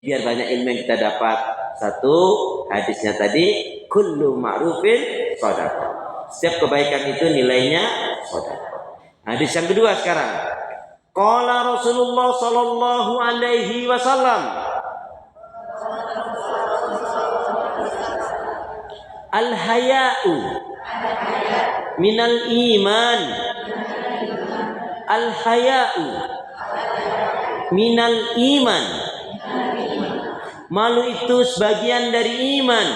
biar banyak ilmu yang kita dapat. Satu, hadisnya tadi, kullu ma'rufin shadaqah. Setiap kebaikan itu nilainya shadaqah. Hadis yang kedua sekarang. Qala Rasulullah sallallahu alaihi wasallam, al-haya'u minal iman. Al-haya'u minal iman. Malu itu sebagian dari iman.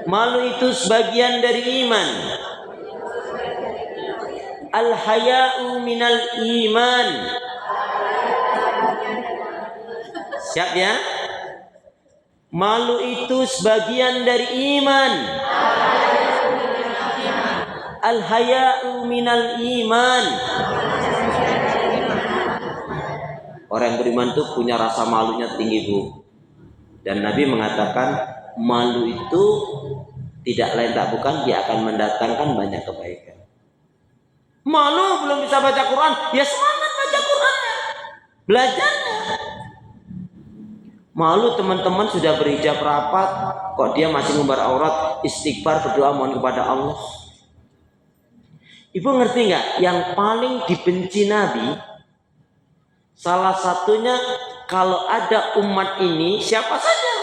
Malu itu sebagian dari iman. Al-haya'u minal iman. Siap ya? Malu itu sebagian dari iman. Al-haya'u minal iman. Orang yang beriman itu punya rasa malunya tinggi, Bu. Dan Nabi mengatakan malu itu tidak lain tak bukan dia akan mendatangkan banyak kebaikan. Malu belum bisa baca Quran, ya semangat baca Qurannya, belajarnya. Malu teman-teman sudah berhijab rapat, kok dia masih ngumbar aurat, istighfar, berdoa mohon kepada Allah. Ibu ngerti nggak? Yang paling dibenci Nabi, salah satunya kalau ada umat ini, siapa saja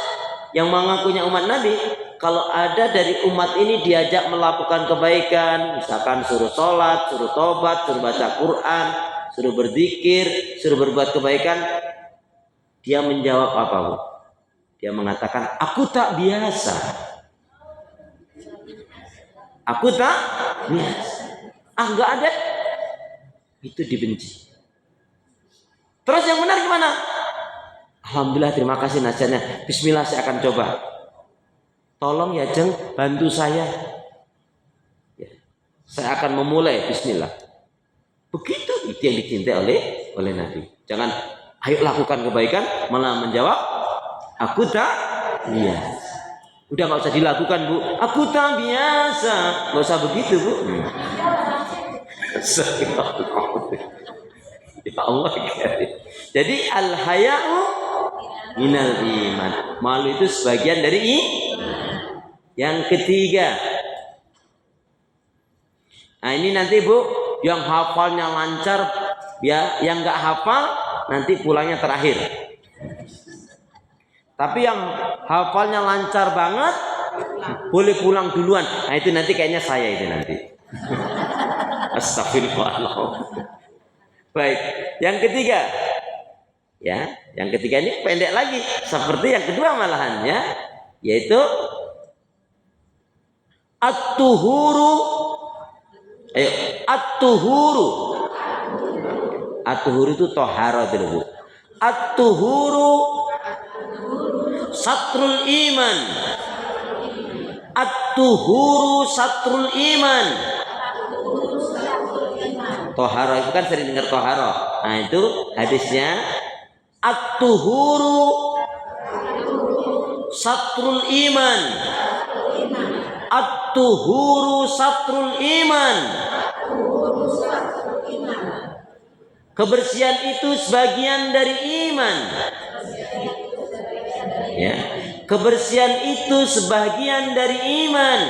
yang mengakunya umat Nabi, kalau ada dari umat ini diajak melakukan kebaikan, misalkan suruh sholat, suruh tobat, suruh baca Quran, suruh berzikir, suruh berbuat kebaikan, dia menjawab apa, Bu? Dia mengatakan, aku tak biasa. Aku tak biasa. Enggak ada. Itu dibenci. Terus yang benar gimana? Alhamdulillah, terima kasih nasihatnya. Bismillah, saya akan coba. Tolong ya Jeng, bantu saya. Ya, saya akan memulai. Bismillah. Begitu itu yang dicintai oleh Nabi. Jangan ayo lakukan kebaikan, malah menjawab aku tak biasa. Udah nggak usah dilakukan, Bu. Aku tak biasa. Nggak usah begitu, Bu. Ya Allah. Jadi al-haya'u minal iman. Malu itu sebagian dari yang ketiga. Nah ini nanti, Bu, yang hafalnya lancar, ya, yang nggak hafal nanti pulangnya terakhir. Tapi yang hafalnya lancar banget boleh pulang duluan. Nah itu nanti kayaknya saya itu nanti. Astagfirullah. Baik, yang ketiga, ya, yang ketiga ini pendek lagi, seperti yang kedua malahan, ya, yaitu at-tuhuru. Ayo, at-tuhuru. At-tuhuru itu tohara dulu. At-tuhuru satrul iman. At-tuhuru satrul iman. Tohara itu kan sering dengar tohara. Nah itu hadisnya at-tuhuru satrul iman. At-tuhuru satrul iman. Kebersihan itu sebagian dari iman. Ya, kebersihan itu sebagian dari iman.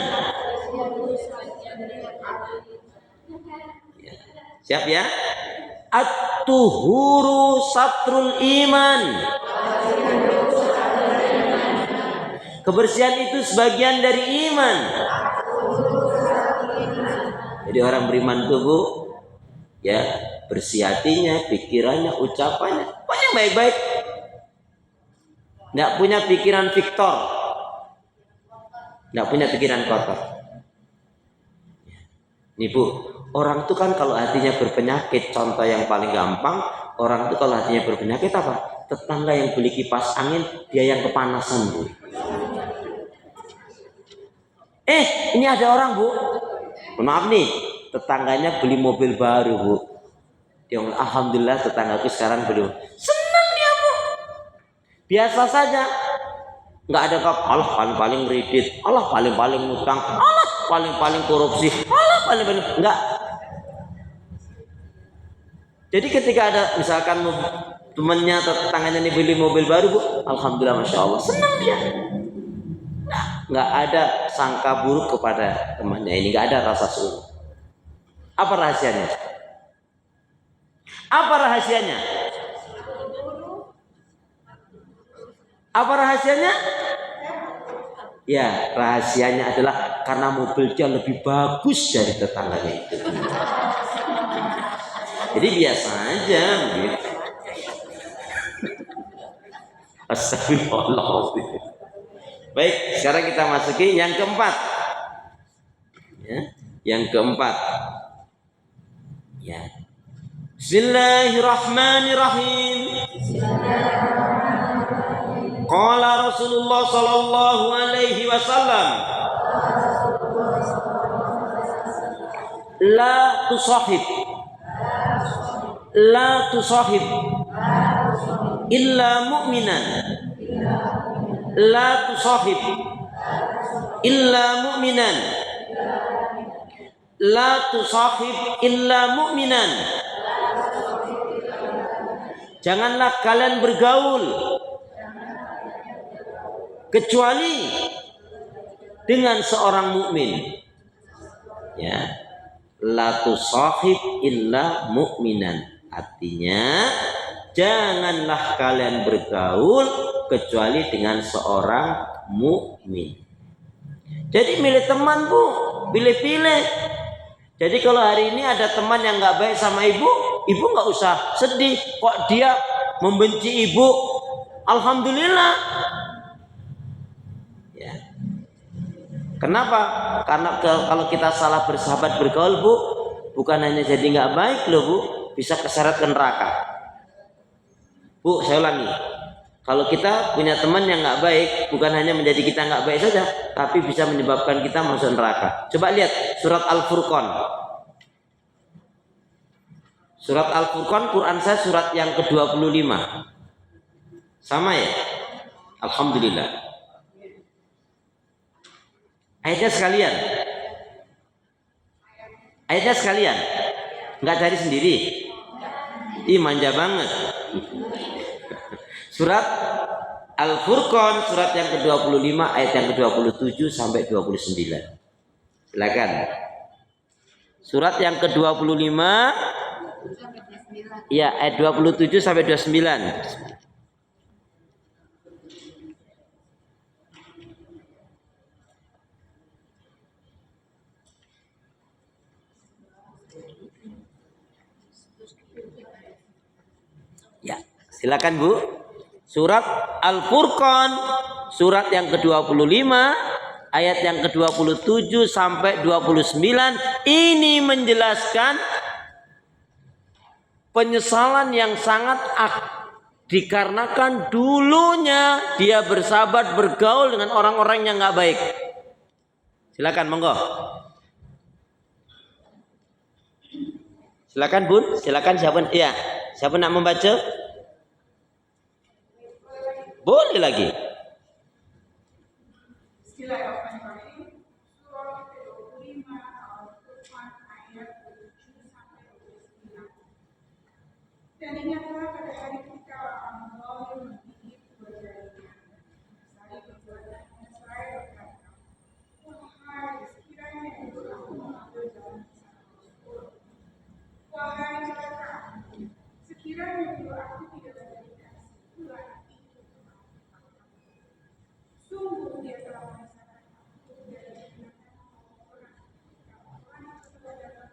Siap ya? At-tuhuru satrul iman. Kebersihan itu sebagian dari iman. Jadi orang beriman itu, Bu, ya, bersih hatinya, pikirannya, ucapannya, pokoknya baik-baik. Nggak punya pikiran Victor, nggak punya pikiran kotor. Nih, Bu, orang itu kan kalau hatinya berpenyakit, contoh yang paling gampang, orang itu kalau hatinya berpenyakit apa? Tetangga yang beli kipas angin, dia yang kepanasan, Bu. Ini ada orang, Bu, maaf nih, tetangganya beli mobil baru, Bu. Dia ngomong, alhamdulillah tetanggaku sekarang belum. Senang dia, Bu. Biasa saja, nggak ada Allah paling-paling kredit, Allah paling-paling ngutang, Allah paling-paling korupsi, Allah paling-paling enggak. Jadi ketika ada misalkan temannya atau tetangganya ini beli mobil baru, Bu, alhamdulillah, masya Allah, senang dia. Nggak ada sangka buruk kepada temannya ini, nggak ada rasa suruh. Apa rahasianya? Apa rahasianya? Apa rahasianya? Ya, rahasianya adalah karena mobilnya lebih bagus dari tetangganya itu. Jadi biasa aja gitu. Astagfirullahaladzim. Baik, sekarang kita masuki yang keempat. Ya, yang keempat. Ya. Bismillahirrahmanirrahim. Qala Rasulullah sallallahu alaihi wasallam, la tusahib illa mu'minan, la tusahib illa mu'minan, la tusahib illa mu'minan. Janganlah kalian bergaul kecuali dengan seorang mukmin. Ya, la tusahib illa mu'minan. Artinya, janganlah kalian bergaul kecuali dengan seorang mukmin. Jadi milih teman, Bu, pilih-pilih. Jadi kalau hari ini ada teman yang nggak baik sama ibu, ibu nggak usah sedih. Kok dia membenci ibu? Alhamdulillah. Ya. Kenapa? Karena kalau kita salah bersahabat bergaul, Bu, bukan hanya jadi nggak baik loh, Bu, bisa keseret ke neraka. Bu, saya ulangi. Kalau kita punya teman yang nggak baik, bukan hanya menjadi kita nggak baik saja, tapi bisa menyebabkan kita masuk neraka. Coba lihat surat Al-Furqan. Surat Al-Furqan, Quran saya surat yang ke-25. Sama ya? Alhamdulillah. Ayatnya sekalian. Ayatnya sekalian. Nggak cari sendiri. Ih, manja banget. Surat Al-Furqan, surat yang ke-25, ayat yang ke-27 sampai 29. Silakan. Surat yang ke-25, ya, ayat 27 sampai 29. Ya, silakan, Bu. Surat Al-Furqan, surat yang ke-25, ayat yang ke-27 sampai 29, ini menjelaskan penyesalan yang sangat dikarenakan dulunya dia bersahabat bergaul dengan orang-orang yang nggak baik. Silakan, monggo. Silakan, Bun. Silakan, siapa? Iya, siapa nak membaca? Boleh lagi. Bismillahirrahmanirrahim. Surah ke-25 Al-Furqan ayat 7 sampai 29. Dan ingatlah pada hari ketika Allah menggigit dua jarinya, saling perbuatan yang saya berkata, wahai sekiranya itu aku mengambil jalan bersama Rasul. Wahai celaka, sekiranya itu aku tidak berdedikasi pula itu. Sungguh dia telah merasakan aku dari binatang orang tersebut datang.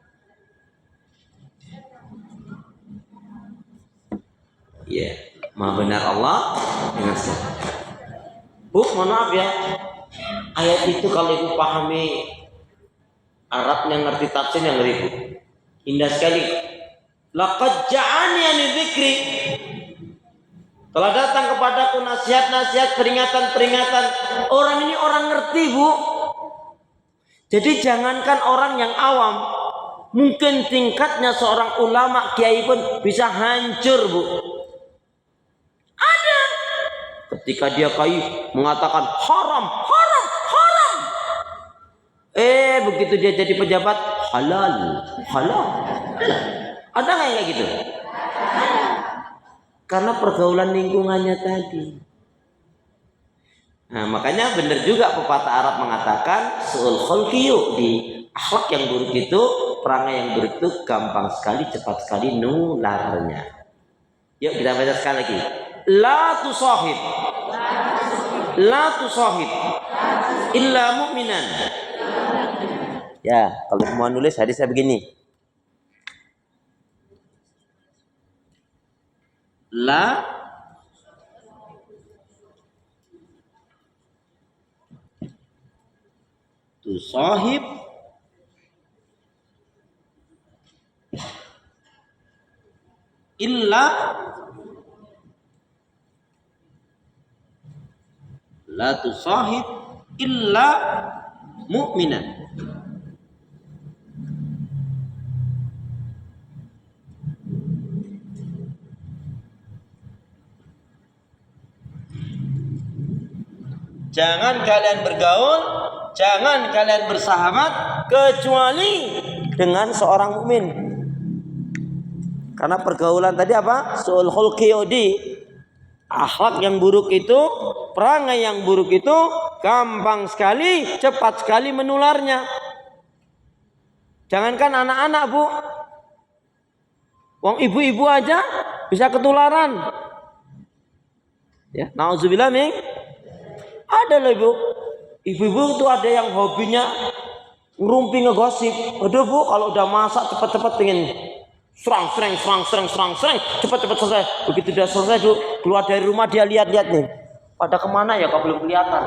Ya, Maha benar Allah dengan segala. Bu, mohon maaf ya. Ayat itu kalau ibu pahami Arabnya, ngerti tafsirnya, ngerti, Bu. Indah sekali. Laqad ja'ani an dzikri. Telah datang kepadaku nasihat-nasihat, peringatan-peringatan. Orang ini orang ngerti, Bu. Jadi jangankan orang yang awam, mungkin tingkatnya seorang ulama, kiai pun bisa hancur, Bu. Ada. Ketika dia kiai mengatakan haram, haram, haram. Begitu dia jadi pejabat, halal, halal. Ada nggak yang kayak gitu? Karena pergaulan lingkungannya tadi. Nah, makanya benar juga pepatah Arab mengatakan su'ul khulqiyu, di akhlak yang buruk itu, perangai yang buruk itu gampang sekali, cepat sekali nularnya. Yuk kita baca sekali lagi. La tusahib. La tusahib illa mu'minan. Ya, kalau mau nulis hadisnya begini. La tusahib illa la tusahib illa mu'minan. Jangan kalian bergaul, jangan kalian bersahabat kecuali dengan seorang mukmin. Karena pergaulan tadi apa? Su'ul khulqiyudi, akhlak yang buruk itu, perangai yang buruk itu gampang sekali, cepat sekali menularnya. Jangankan anak-anak, Bu. Wong ibu-ibu aja bisa ketularan. Ya, nauzubillah min. Ada loh, Bu. Ibu-ibu itu ada yang hobinya ngerumpi ngegosip. Aduh, Bu, kalau udah masak cepat-cepat pengen serang, cepat-cepat selesai. Begitu udah selesai, Bu, keluar dari rumah dia lihat-lihat nih. Pada kemana ya, kok belum kelihatan?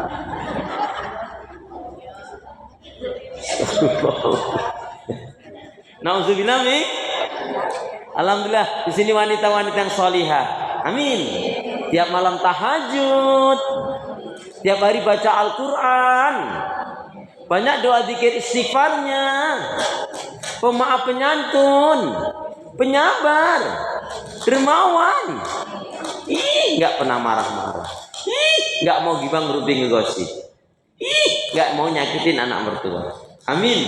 Nauzubillah min. Alhamdulillah, di sini wanita-wanita yang salihah. Amin. Tiap malam tahajud, tiap hari baca Al-Quran, banyak doa zikir istighfarnya, pemaaf penyantun, penyabar, dermawan. Nggak pernah marah-marah. Nggak mau gibang ngerubing ngegosip. Nggak mau nyakitin anak mertua. Amin.